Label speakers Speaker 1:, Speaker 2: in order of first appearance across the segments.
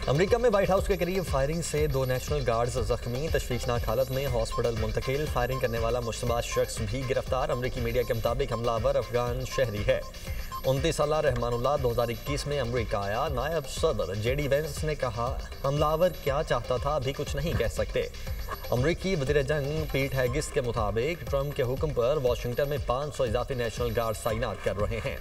Speaker 1: America में white house के करीब फायरिंग से 2 नेशनल गार्ड्स जख्मी, तशवीशनाक हालत में हॉस्पिटल मुंतकिल। फायरिंग करने वाला मुश्तबा शख्स भी गिरफ्तार। अमरीकी मीडिया के मुताबिक हमलावर अफगान शहरी है। 29 साला रहमानुल्लाह 2021 में अमरीका आया। नायब सदर जेडी वेंस ने कहा, हमलावर क्या चाहता था अभी कुछ नहीं कह सकते। अमरीकी वज़ीर जंग पीट हैगिस के मुताबिक ट्रंप के हुक्म पर वाशिंगटन में 500 इजाफी नेशनल गार्ड तैनात कर रहे हैं।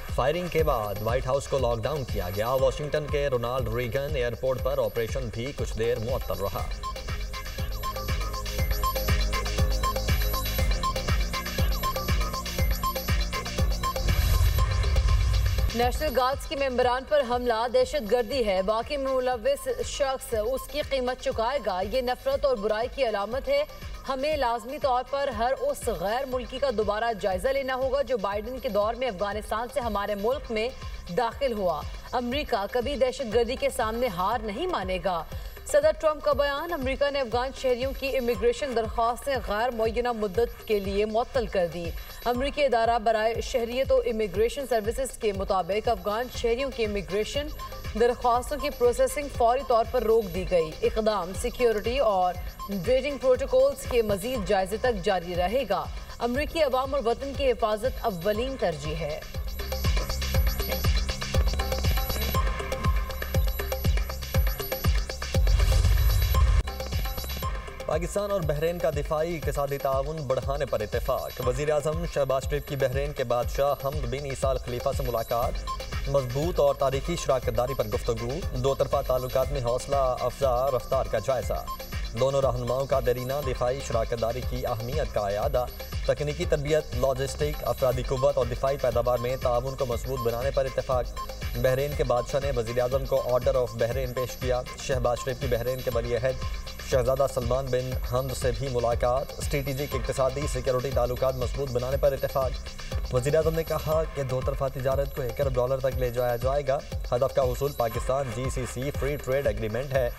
Speaker 1: फायरिंग के बाद व्हाइट हाउस को लॉकडाउन किया गया। वाशिंगटन के रोनाल्ड रीगन एयरपोर्ट पर ऑपरेशन भी कुछ देर मुअत्तल रहा।
Speaker 2: नेशनल गार्ड्स के मेंबरान पर हमला दहशतगर्दी है। वाकई में मुलव्विस शख्स उसकी कीमत चुकाएगा। ये नफरत और बुराई की अलामत है। हमें लाजमी तौर पर हर उस गैर मुल्की का दोबारा जायजा लेना होगा जो बाइडन के दौर में अफगानिस्तान से हमारे मुल्क में दाखिल हुआ। अमरीका कभी दहशतगर्दी के सामने हार नहीं मानेगा। सदर ट्रंप का बयान। अमरीका ने अफगान शहरियों की इमिग्रेशन दरख्वास्तें गैर मुअय्यना मुद्दत के लिए मुअत्तल कर दी। अमरीकी इदारा बराए शहरियत और इमिग्रेशन सर्विसेज के मुताबिक अफगान शहरियों की इमिग्रेशन दरख्वास्तों की प्रोसेसिंग फौरी तौर पर रोक दी गई। इक़दाम सिक्योरिटी और वेटिंग प्रोटोकॉल्स के मजीद जायजे तक जारी रहेगा। अमरीकी अवाम और वतन की हिफाजत अव्वलीन तरजीह है।
Speaker 1: पाकिस्तान और बहरीन का दिफाई इक़्तिसादी ताउन बढ़ाने पर इत्तेफाक। वज़ीर-ए-आज़म शहबाज शरीफ की बहरीन के बादशाह हमद बिन ईसा अल खलीफा से मुलाकात। मजबूत और तारीखी शराकतदारी पर गुफ्तगू। दो तरफा ताल्लुकात में हौसला अफजा रफ्तार का जायजा। दोनों रहनुमाओं का दरीना दिफाई शराकतदारी की अहमियत का अयादा। तकनीकी तरबियत, लॉजिस्टिक, अफरादी कुव्वत और दिफाई पैदावार में ताउन को मजबूत बनाने पर इत्तेफाक। बहरीन के बादशाह ने वज़ीर-ए-आज़म को ऑर्डर ऑफ बहरीन पेश किया। शहबाज शरीफ की बहरीन के वली अहद शहजादा सलमान बिन हमद से भी मुलाकात। स्ट्रेटेजिक इक़्तिसादी सिक्योरिटी ताल्लुकात मजबूत बनाने पर इत्तेफाक। वज़ीर-ए-आज़म ने कहा कि दो तरफा तिजारत को $1 अरब तक ले जाया जाएगा। हदफ का हुसूल Pakistan GCC free trade agreement है।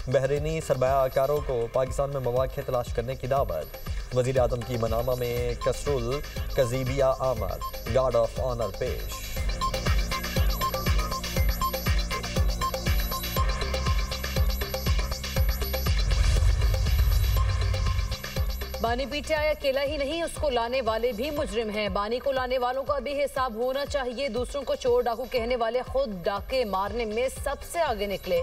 Speaker 1: बहरीनी सरमायाकारों को पाकिस्तान में मौक़े तलाश करने की दावत। वज़ीर-ए-आज़म की मनामा में कसरुल कज़ीबिया आमद, गार्ड ऑफ ऑनर पेश।
Speaker 2: बानी पीटीआई अकेला ही नहीं, उसको लाने वाले भी मुजरिम हैं। बानी को लाने वालों का भी हिसाब होना चाहिए। दूसरों को चोर डाकू कहने वाले खुद डाके मारने में सबसे आगे निकले।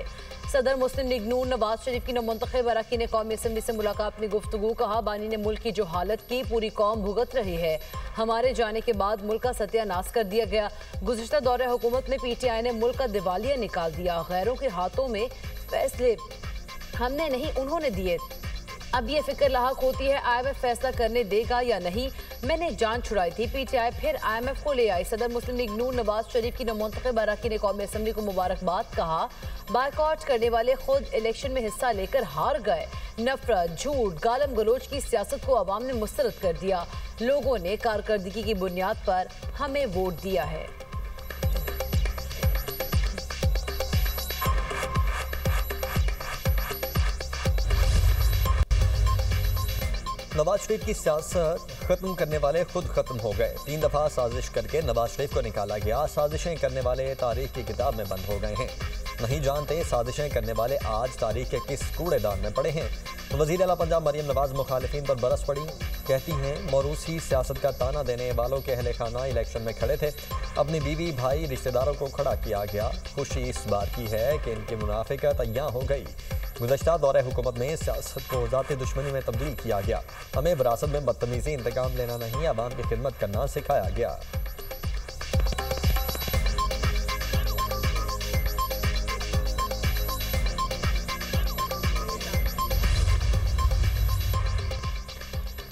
Speaker 2: सदर मुस्लिम लीग नून नवाज शरीफ की नौमुंतखब अरकान कौमी असम्बली से मुलाकात में गुफ्तगू। कहा, बानी ने मुल्क की जो हालत की पूरी कौम भुगत रही है। हमारे जाने के बाद मुल्क का सत्यानाश कर दिया गया। गुज़िश्ता दौरे हुकूमत में पीटीआई ने मुल्क का दिवालिया निकाल दिया। गैरों के हाथों में फैसले हमने नहीं उन्होंने दिए। अब ये फिक्र लाहक होती है IMF फैसला करने देगा या नहीं। मैंने जान छुड़ाई थी, पीटीआई फिर IMF को ले आई। सदर मुस्लिम लीग नून नवाज शरीफ की नौमुंतखब अरकान कौमी असम्बली को मुबारकबाद। कहा, बायकॉट करने वाले खुद इलेक्शन में हिस्सा लेकर हार गए। नफरत, झूठ, गालम गलोच की सियासत को अवाम ने मुस्तरद कर दिया। लोगों ने कारकर्दगी की बुनियाद पर हमें वोट दिया है।
Speaker 1: नवाज शरीफ की सियासत खत्म करने वाले खुद खत्म हो गए। 3 दफा साजिश करके नवाज शरीफ को निकाला गया। साजिशें करने वाले तारीख की किताब में बंद हो गए हैं। नहीं जानते साजिशें करने वाले आज तारीख के किस कूड़ेदान में पड़े हैं। वज़ीर आला पंजाब मरियम नवाज मुखालिफिन पर बरस पड़ी। कहती हैं, मौरूसी सियासत का ताना देने वालों के अहले खाना इलेक्शन में खड़े थे। अपनी बीवी, भाई, रिश्तेदारों को खड़ा किया गया। खुशी इस बात की है कि इनकी मुनाफिकत अय्यां हो गई। गुज़श्ता दौरे हुकूमत में सियासत को ज़ाती दुश्मनी में तब्दील किया गया। हमें विरासत में बदतमीज़ी, इंतकाम लेना नहीं, आवाम की खिदमत करना सिखाया गया।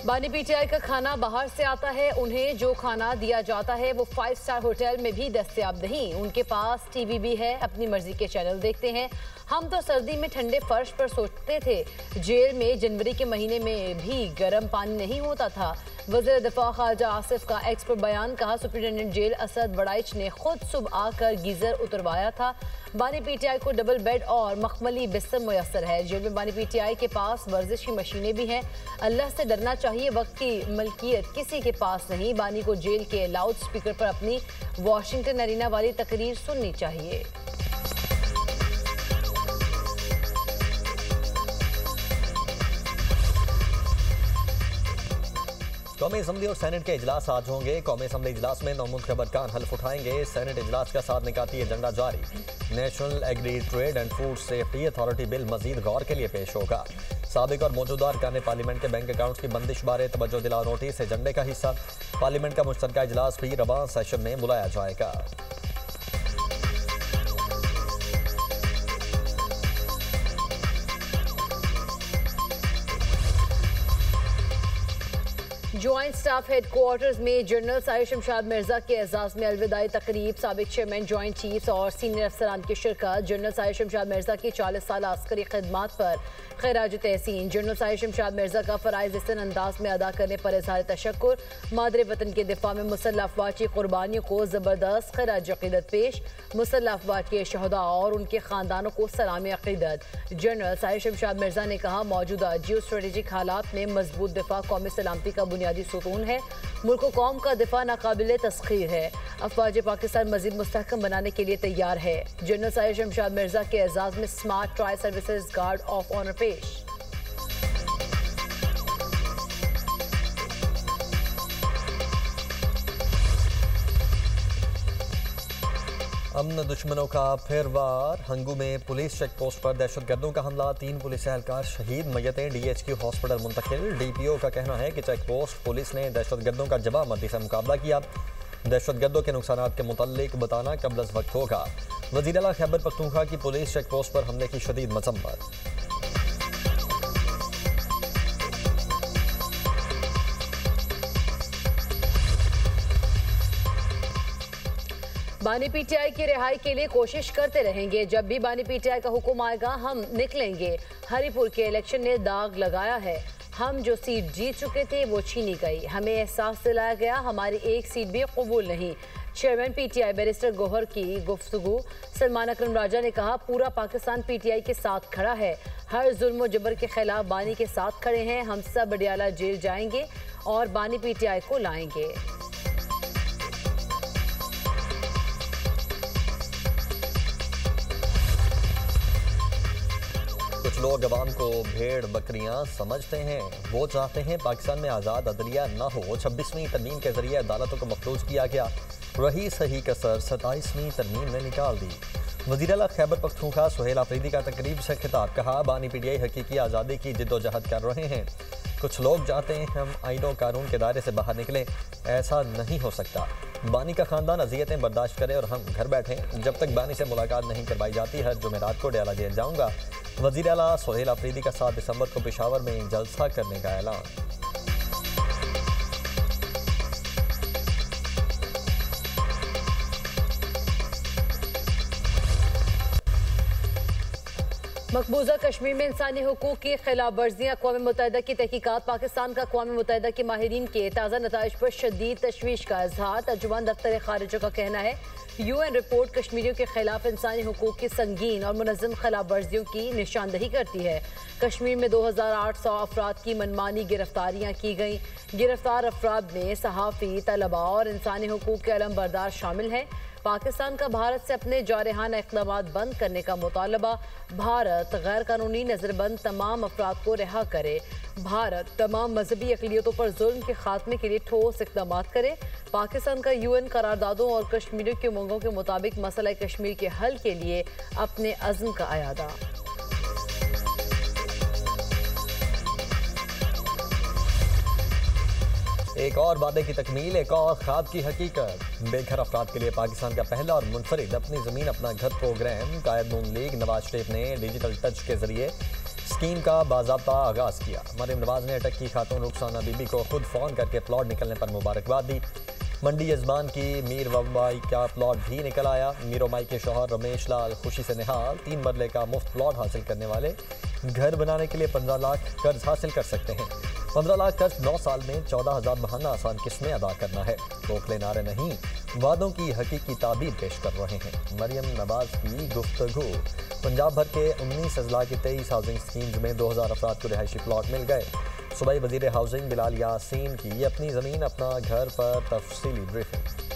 Speaker 2: बानी पीटीआई का खाना बाहर से आता है। उन्हें जो खाना दिया जाता है वो 5 स्टार होटल में भी दस्तयाब नहीं। उनके पास टीवी भी है, अपनी मर्जी के चैनल देखते हैं। हम तो सर्दी में ठंडे फर्श पर सोते थे। जेल में जनवरी के महीने में भी गर्म पानी नहीं होता था। वज़ीर दिफा ख्वाजा आसिफ का एक्स पर बयान। कहा, सुप्रिंटेंडेंट जेल असद बड़ाइच ने खुद सुबह आकर गीजर उतरवाया था। बानी पीटीआई को डबल बेड और मखमली बिस्तर मुयस्सर है। जेल में बानी पीटीआई के पास वर्जिश की मशीनें भी हैं। अल्लाह से डरना चाहिए, वक्त की मलकियत किसी के पास नहीं। बानी को जेल के लाउड स्पीकर पर अपनी वाशिंगटन एरिना वाली तकरीर सुननी चाहिए।
Speaker 1: कौमी असम्बली और सेनेट के इजलास आज होंगे। कौमी असम्बली इजलास में नौमुंतखब अरकान हल्फ उठाएंगे। सेनेट इजलास का 7 निकाती एजेंडा जारी। National agri trade and food safety authority bill मजीद गौर के लिए पेश होगा। साबिक और मौजूदा अरकान पार्लियामेंट के बैंक अकाउंट्स की बंदिश बारे तवज्जो दिला नोटिस एजेंडे का हिस्सा। पार्लियामेंट का मुश्तरका इजलास भी रवां सेशन में बुलाया जाएगा।
Speaker 2: ज्वाइंट स्टाफ हेडक्वार्टर्स में जनरल साहिर शमशाद मिर्जा के एजाज में अलविदाई तकरीब। साबिक चेयरमैन ज्वाइंट चीफ्स और सीनियर अफसरान की शिरकत। जनरल साहिर शमशाद मिर्जा की 40 साल अस्करी खिदमात पर खैराज तहसीन। जनरल साहिर शमशाद मिर्जा का फ़राइज़ इहसन अंदाज में अदा करने पर इज़हार तशक्कुर। मादरे वतन के दिफा में मुसल्लह अफवाज की कुर्बानियों को ज़बरदस्त खैराज अक़ीदत पेश। मुसल्लह अफवाज के शहदा और उनके ख़ानदानों को सलामी अक़ीदत। जनरल साहिर शमशाद मिर्जा ने कहा, मौजूदा जियो स्ट्रेटेजिक हालात में मजबूत दिफा कौमी सलामती का बुनियादी सुतून है। मुल्क व कौम का दिफा नाकाबिले तस्खीर है। अफवाज पाकिस्तान मजीद मुस्तहकम बनाने के लिए तैयार है। जनरल साहिर शमशाद मिर्जा के एजाज में smart tri services guard of honour पेश।
Speaker 1: अमन दुश्मनों का फिर वार। हंगू में पुलिस चेक पोस्ट पर दहशतगर्दों का हमला। 3 पुलिस एहलकार शहीद। मैयतें DHQ हॉस्पिटल मुंतकिल। DPO का कहना है कि चेक पोस्ट पुलिस ने दहशतगर्दों का जवाबमंदी से मुकाबला किया। दहशतगर्दों के नुकसानात के मुतल्लिक बताना कबल अज़ वक्त होगा। वज़ीर आला खैबर पख्तूनख्वा की पुलिस चेक पोस्ट पर हमले की शदीद मज़म्मत।
Speaker 2: बानी PTI की रिहाई के लिए कोशिश करते रहेंगे। जब भी बानी PTI का हुक्म आएगा हम निकलेंगे। हरिपुर के इलेक्शन ने दाग लगाया है। हम जो सीट जीत चुके थे वो छीनी गई। हमें एहसास दिलाया गया हमारी एक सीट भी कबूल नहीं। चेयरमैन PTI बैरिस्टर गौहर की गुफ्तगू। सलमान अकरम राजा ने कहा, पूरा पाकिस्तान PTI के साथ खड़ा है। हर जुल्म जबर के खिलाफ बानी के साथ खड़े हैं। हम सब अडियाला जेल जाएंगे और बानी PTI को लाएंगे।
Speaker 1: कुछ लोग अवाम को भेड़ बकरियां समझते हैं। वो चाहते हैं पाकिस्तान में आज़ाद अदलिया न हो। 26वीं तरमीम के जरिए अदालतों को मफलूज किया गया। रही सही कसर 27वीं तरमीम ने निकाल दी। वज़ीर आला खैबर पख्तूनख्वा सुहेल आफरीदी का तकरीब से खिताब। कहा, बानी PTI हकीकी आज़ादी की जिद्दोजहद कर रहे हैं। कुछ लोग चाहते हैं हम आईन और कानून के दायरे से बाहर निकलें। ऐसा नहीं हो सकता। बानी का खानदान अजियतें बर्दाश्त करे और हम घर बैठें। जब तक बानी से मुलाकात नहीं करवाई जाती, हर जुमेरात को अडियाला जेल जाऊँगा। वज़ीर आला सुहेल आफरीदी का 7 दिसंबर को पेशावर में जलसा करने का ऐलान।
Speaker 2: मकबूजा कश्मीर में इंसानी हुकूक की खिलाफ वर्जियाँ। अक़वाम मुत्तहिदा की तहकीकात। पाकिस्तान का अक़वाम मुत्तहिदा के माहिरीन के ताज़ा नताइज पर शदीद तशवीश का इजहार। तर्जुमान दफ्तर खारिजा का कहना है, UN रिपोर्ट कश्मीरियों के खिलाफ इंसानी हुकूक की संगीन और मुनज़्ज़म खिलाफ वर्जियों की निशानदही करती है। कश्मीर में 2800 अफराद की मनमानी गिरफ्तारियाँ की गईं। गिरफ्तार अफराद में सहाफ़ी, तलबा और इंसानी हुकूक के अलमबरदार शामिल हैं। पाकिस्तान का भारत से अपने जारहाना इक़दामात बंद करने का मुतालबा। भारत गैर कानूनी नज़रबंद तमाम अफराद को रिहा करे। भारत तमाम मजहबी अक़लियतों पर जुल्म के खात्मे के लिए ठोस इक़दामात करे। पाकिस्तान का UN करारदादों और कश्मीरियों की उमंगों के मुताबिक मसला कश्मीर के हल के लिए अपने अज़्म का अयादा।
Speaker 1: एक और वादे की तकमील, एक और ख्वाब की हकीकत। बेघर अफराद के लिए पाकिस्तान का पहला और मुनफरिद अपनी ज़मीन अपना घर प्रोग्राम। कायद नून लीग नवाज शरीफ ने डिजिटल टच के जरिए स्कीम का बाज़ाब्ता आगाज़ किया। मरीम नवाज ने अटक की खातून रुखसाना बीबी को खुद फ़ोन करके प्लॉट निकलने पर मुबारकबाद दी। मंडी यजमान की मीर वबाई का प्लॉट भी निकल आया। मीरो माई के शौहर रमेश लाल खुशी से निहाल। 3 मरले का मुफ्त प्लॉट हासिल करने वाले घर बनाने के लिए 15 लाख कर्ज हासिल कर सकते हैं। 15 लाख कर्ज 9 साल में 14,000 बहाना आसान किस्में अदा करना है। रोकले नारे नहीं, वादों की हकीकी ताबीर पेश कर रहे हैं। मरियम नवाज की गुफ्तगू। पंजाब भर के 19 अजला की 23 हाउसिंग स्कीम्स में 2000 अफराद को रिहायशी प्लॉट मिल गए। सूबाई वज़ीर हाउसिंग बिलाल यासीन की अपनी ज़मीन अपना घर पर तफसीली ब्रीफिंग।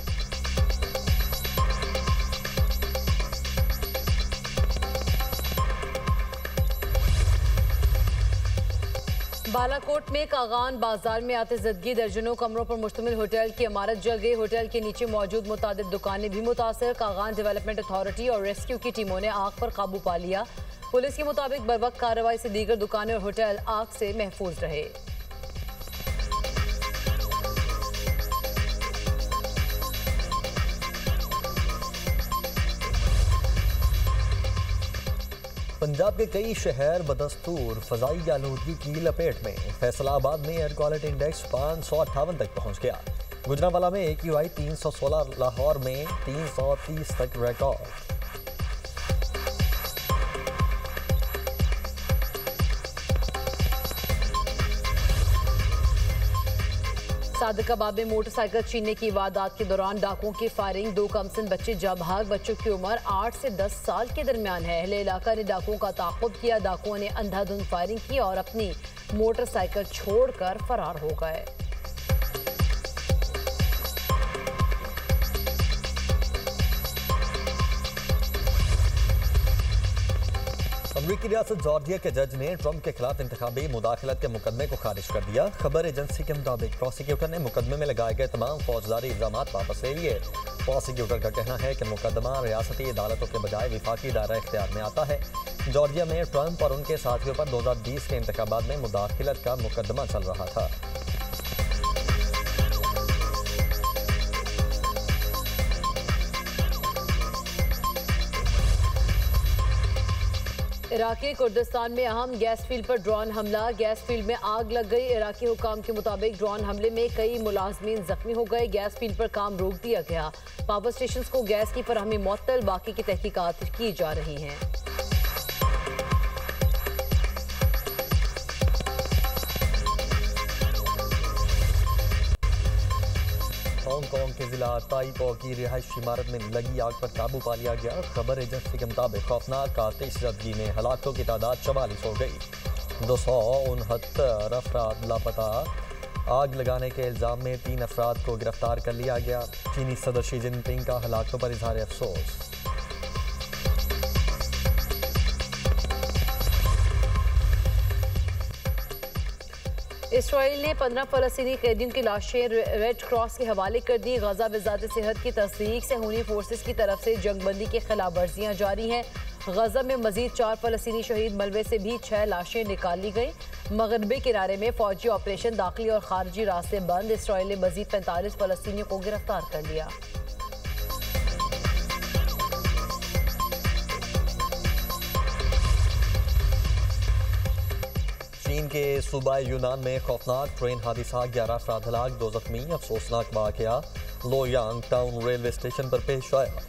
Speaker 2: बालाकोट में कागान बाजार में आते जदगी, दर्जनों कमरों पर मुश्तमिल होटल की इमारत जल गई। होटल के नीचे मौजूद मुतादिद दुकानें भी मुतासर। कागान डेवलपमेंट अथॉरिटी और रेस्क्यू की टीमों ने आग पर काबू पा लिया। पुलिस के मुताबिक बर्वक्त कार्रवाई से दीगर दुकानें और होटल आग से महफूज रहे।
Speaker 1: पंजाब के कई शहर बदस्तूर फजाई आलूदगी की लपेट में। फैसलाबाद में एयर क्वालिटी इंडेक्स 558 तक पहुंच गया। गुजरांवाला में AQI 316, लाहौर में 330 तक रिकॉर्ड।
Speaker 2: सादिकाबाद में मोटरसाइकिल छीनने की वारदात के दौरान डाकुओं की फायरिंग, 2 कमसिन बच्चे जा भाग। बच्चों की उम्र 8 से 10 साल के दरमियान है। अहले इलाका ने डाकुओं का ताक़ुब किया। डाकुओं ने अंधाधुंध फायरिंग की और अपनी मोटरसाइकिल छोड़कर फरार हो गए।
Speaker 1: अमरीकी रियासत जॉर्जिया के जज ने ट्रंप के खिलाफ इंतखाबी मुदाखलत के मुकदमे को खारिज कर दिया। खबर एजेंसी के मुताबिक प्रोसिक्यूटर ने मुकदमे में लगाए गए तमाम फौजदारी इल्जाम वापस ले लिए। प्रोसिक्यूटर का कहना है कि मुकदमा रियासती अदालतों के बजाय विफाकी दायरा इख्तियार में आता है। जॉर्जिया में ट्रंप और उनके साथियों पर 2020 के इंतखाबात में मुदाखलत का मुकदमा चल रहा था।
Speaker 2: इराकी कुर्दिस्तान में अहम गैस फील्ड पर ड्रोन हमला। गैस फील्ड में आग लग गई। इराकी हुकाम के मुताबिक ड्रोन हमले में कई मुलाजमीन जख्मी हो गए। गैस फील्ड पर काम रोक दिया गया। पावर स्टेशन को गैस की फराहमी मुअत्तल, बाकी की तहकीकात की जा रही हैं।
Speaker 1: हांगकांग के जिला ताइपो की रिहायशी इमारत में लगी आग पर काबू पा लिया गया। खबर एजेंसी के मुताबिक खौफनाक आतिश ज़दगी में हलाकों की तादाद 44 हो गई। 269 अफराद लापता। आग लगाने के इल्ज़ाम में 3 अफराद को गिरफ्तार कर लिया गया। चीनी सदर शी जिनपिंग का हलाकों पर इजहार अफसोस।
Speaker 2: इसराइल ने 15 फ़लस्तीनी कैदियों की लाशें रेड क्रॉस के हवाले कर दी। गजा वज़ारत सेहत की तस्दीक से खूनी फोर्सेस की तरफ से जंगबंदी की खिलाफ वर्जियाँ जारी हैं। गजा में मजीद 4 फ़लस्तीनी शहीद मलबे से भी 6 लाशें निकाली गई। मगरबी किनारे में फौजी ऑपरेशन दाखिली और खारजी रास्ते बंद। इसराइल ने मजीद 45 फ़लस्तीनियों को गिरफ्तार कर लिया।
Speaker 1: चीन के सूबा यूनान में खौफनाक ट्रेन हादसा, 11 अफराद हलाक, 2 जख्मी। अफसोसनाक वाकया लोयांग टाउन रेलवे स्टेशन पर पेश आया।